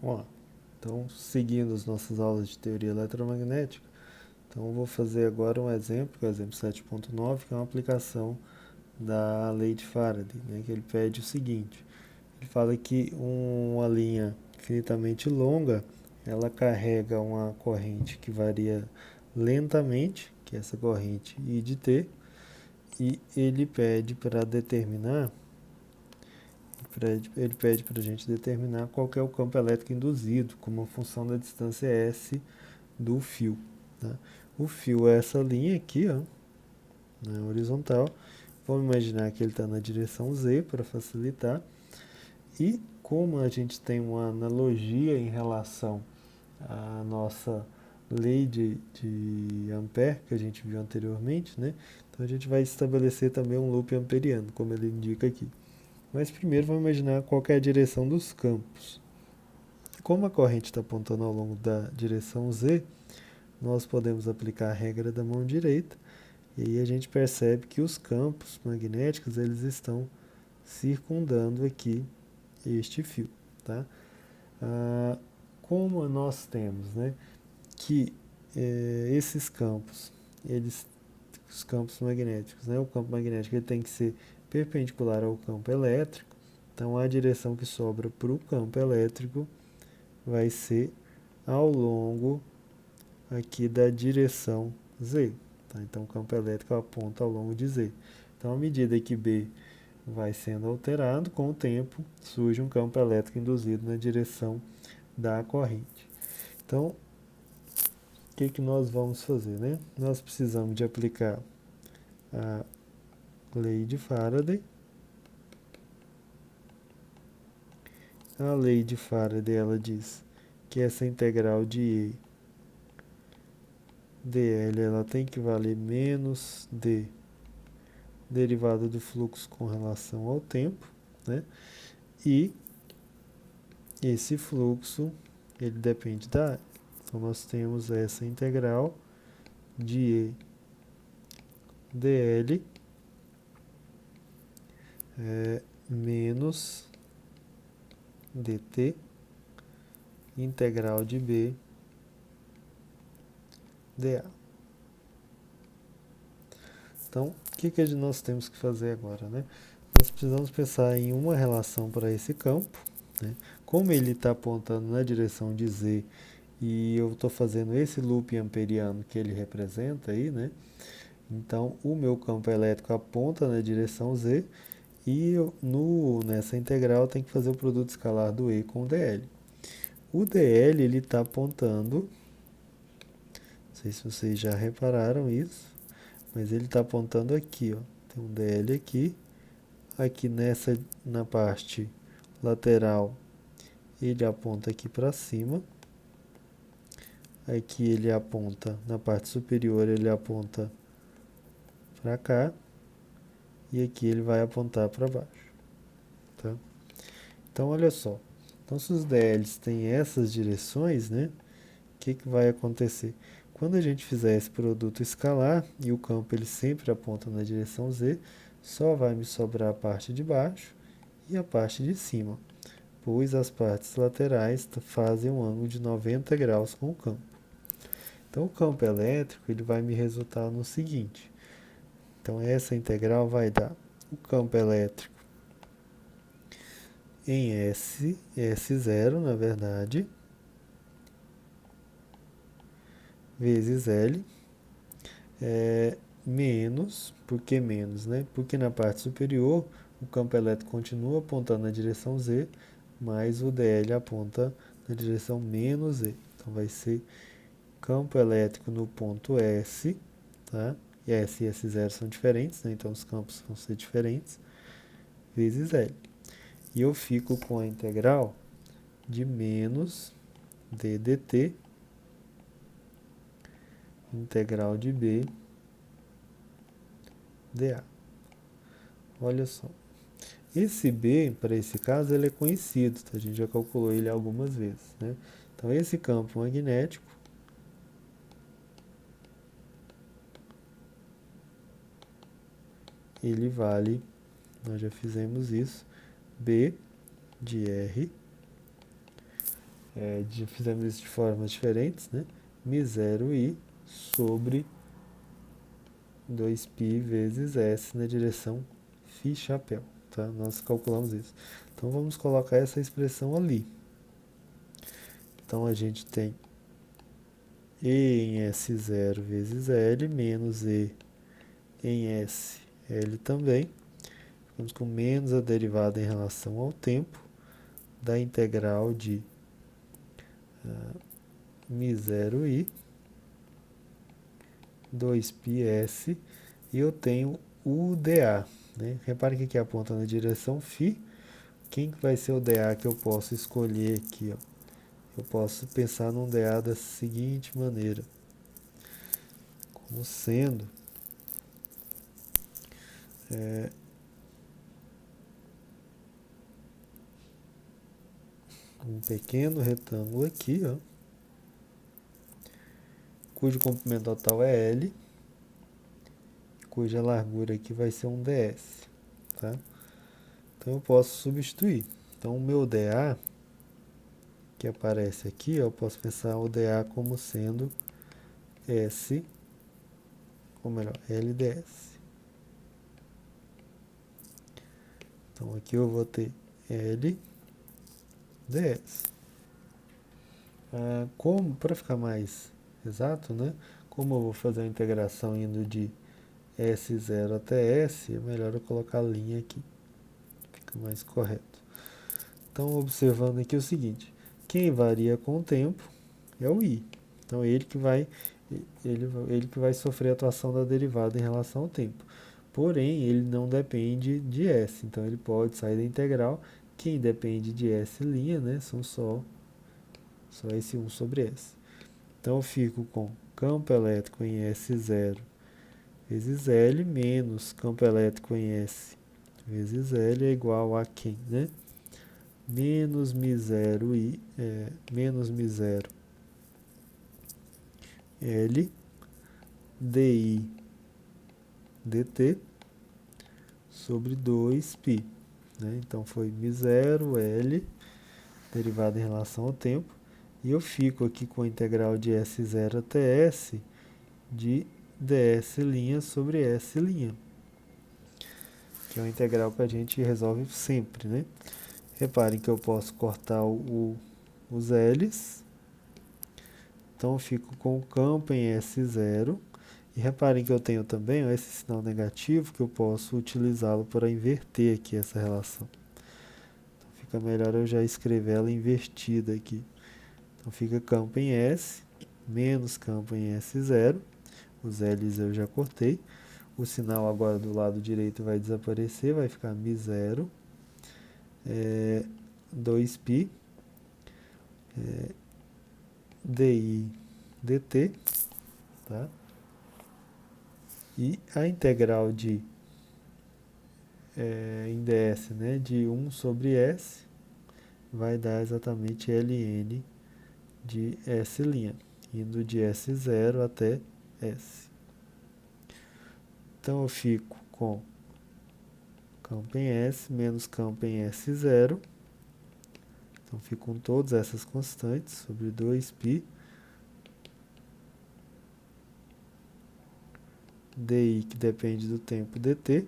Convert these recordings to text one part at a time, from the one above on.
Ó, então, seguindo as nossas aulas de teoria eletromagnética, então eu vou fazer agora um exemplo, que é o exemplo 7.9, que é uma aplicação da lei de Faraday, né, que ele pede o seguinte: ele fala que uma linha infinitamente longa, ela carrega uma corrente que varia lentamente, que é essa corrente I de T, e ele pede para determinar, ele pede para a gente determinar qual que é o campo elétrico induzido, como uma função da distância S do fio. Tá? O fio é essa linha aqui, ó, na horizontal. Vamos imaginar que ele está na direção Z para facilitar. E como a gente tem uma analogia em relação à nossa lei de Ampère, que a gente viu anteriormente, né? Então a gente vai estabelecer também um loop amperiano, como ele indica aqui. Mas primeiro vamos imaginar qual é a direção dos campos. Como a corrente está apontando ao longo da direção Z, nós podemos aplicar a regra da mão direita, e aí a gente percebe que os campos magnéticos eles estão circundando aqui este fio. Tá? Como nós temos, né, que esses campos, os campos magnéticos, né, o campo magnético ele tem que ser perpendicular ao campo elétrico, então a direção que sobra para o campo elétrico vai ser ao longo aqui da direção Z. Tá? Então o campo elétrico aponta ao longo de Z. Então à medida que B vai sendo alterado, com o tempo surge um campo elétrico induzido na direção da corrente. Então, o que nós vamos fazer? Né? Nós precisamos de aplicar a lei de Faraday. A lei de Faraday ela diz que essa integral de E dl ela tem que valer menos d derivada do fluxo com relação ao tempo, né? E esse fluxo ele depende da área. Então nós temos essa integral de E dl menos dt integral de B dA. Então, o que nós temos que fazer agora, né? Nós precisamos pensar em uma relação para esse campo, né? Como ele está apontando na direção de Z e eu estou fazendo esse loop amperiano que ele representa aí, né? Então, o meu campo elétrico aponta na direção Z e nessa integral tem que fazer o produto escalar do E com o dl. O dl ele está apontando, não sei se vocês já repararam isso, mas ele está apontando aqui, ó. Tem um dl aqui, aqui na parte lateral ele aponta aqui para cima, aqui ele aponta na parte superior, ele aponta para cá e aqui ele vai apontar para baixo, tá? Então olha só, então se os dl's têm essas direções, né, o que vai acontecer? Quando a gente fizer esse produto escalar e o campo ele sempre aponta na direção Z, só vai me sobrar a parte de baixo e a parte de cima, pois as partes laterais fazem um ângulo de 90 graus com o campo. Então o campo elétrico ele vai me resultar no seguinte. Então essa integral vai dar o campo elétrico em S0 na verdade, vezes L, menos, por que menos, né? Porque na parte superior o campo elétrico continua apontando na direção Z, mas o dl aponta na direção menos Z. Então vai ser campo elétrico no ponto S, tá? E S e S0 são diferentes, né? Então os campos vão ser diferentes, vezes L. E eu fico com a integral de menos d dt, integral de B dA. Olha só. Esse B, para esse caso, ele é conhecido, tá? A gente já calculou ele algumas vezes, né? Então, esse campo magnético, ele vale, nós já fizemos isso, B de R fizemos isso de formas diferentes, né? Mi0i sobre 2π vezes S na direção φ chapéu, tá? Nós calculamos isso. Então vamos colocar essa expressão ali. Então a gente tem E em S0 vezes L menos E em S, L também. Ficamos com menos a derivada em relação ao tempo da integral de Mi0i 2πs e eu tenho o dA. Né? Repare que aqui aponta na direção φ. Quem vai ser o dA que eu posso escolher aqui? Ó? Eu posso pensar num dA da seguinte maneira, como sendo um pequeno retângulo aqui, ó, cujo comprimento total é L, cuja largura aqui vai ser um ds. Tá? Então eu posso substituir. Então o meu dA, que aparece aqui, eu posso pensar o dA como sendo S, ou melhor, LDS. Então aqui eu vou ter LDS. Como, para ficar mais exato, né? Como eu vou fazer a integração indo de S0 até S, é melhor eu colocar a linha aqui. Fica mais correto. Então, observando aqui o seguinte, quem varia com o tempo é o i. Então, ele que vai sofrer a atuação da derivada em relação ao tempo. Porém, ele não depende de S, então ele pode sair da integral. Quem depende de S', né, são só esse 1 sobre S. Então, eu fico com campo elétrico em S0 vezes L menos campo elétrico em S vezes L é igual a quem, né? Menos Mi0 L dI dt sobre 2π. Né? Então foi Mi0 L, derivada em relação ao tempo, e eu fico aqui com a integral de S0 até S de ds' sobre S', que é uma integral que a gente resolve sempre, né? Reparem que eu posso cortar os L's, então eu fico com o campo em S0, e reparem que eu tenho também esse sinal negativo, que eu posso utilizá-lo para inverter aqui essa relação. Então fica melhor eu já escrever ela invertida aqui. Então fica campo em S, menos campo em S0, os L's eu já cortei, o sinal agora do lado direito vai desaparecer, vai ficar Mi0, 2π, dI dt, tá? E a integral de em ds, né, de 1 sobre S vai dar exatamente ln de S', indo de S0 até S. Então eu fico com campo em S menos campo em S0. Então fico com todas essas constantes sobre 2π dI, que depende do tempo dt,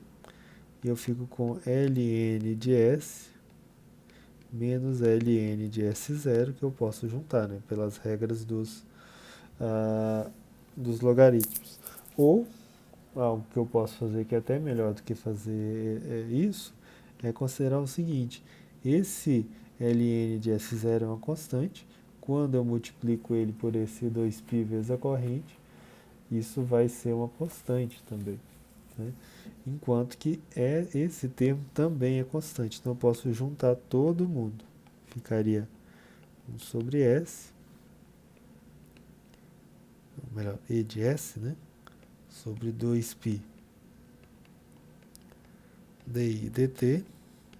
e eu fico com ln de S menos ln de S0, que eu posso juntar, né, pelas regras dos logaritmos. Ou, algo que eu posso fazer que é até melhor do que fazer isso, é considerar o seguinte, esse ln de S0 é uma constante, quando eu multiplico ele por esse 2π vezes a corrente, isso vai ser uma constante também. Né? Enquanto que esse termo também é constante, então eu posso juntar todo mundo. Ficaria 1 sobre S, ou melhor, E de S, né? Sobre 2π dI dt,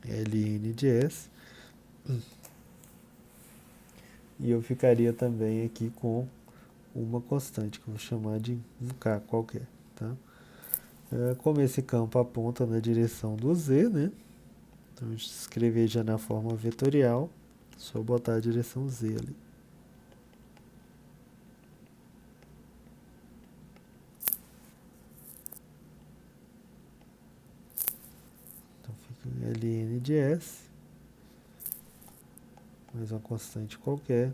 ln de S, e eu ficaria também aqui com uma constante, que eu vou chamar de um K qualquer. Tá? Como esse campo aponta na direção do Z, né? Então, a gente escrever já na forma vetorial, só botar a direção Z ali. de S, mais uma constante qualquer,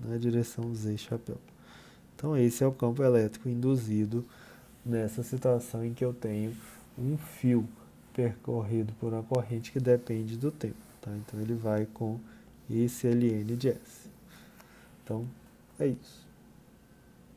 na direção Z chapéu. Então esse é o campo elétrico induzido nessa situação em que eu tenho um fio percorrido por uma corrente que depende do tempo. Tá? Então ele vai com esse ln de S. Então é isso.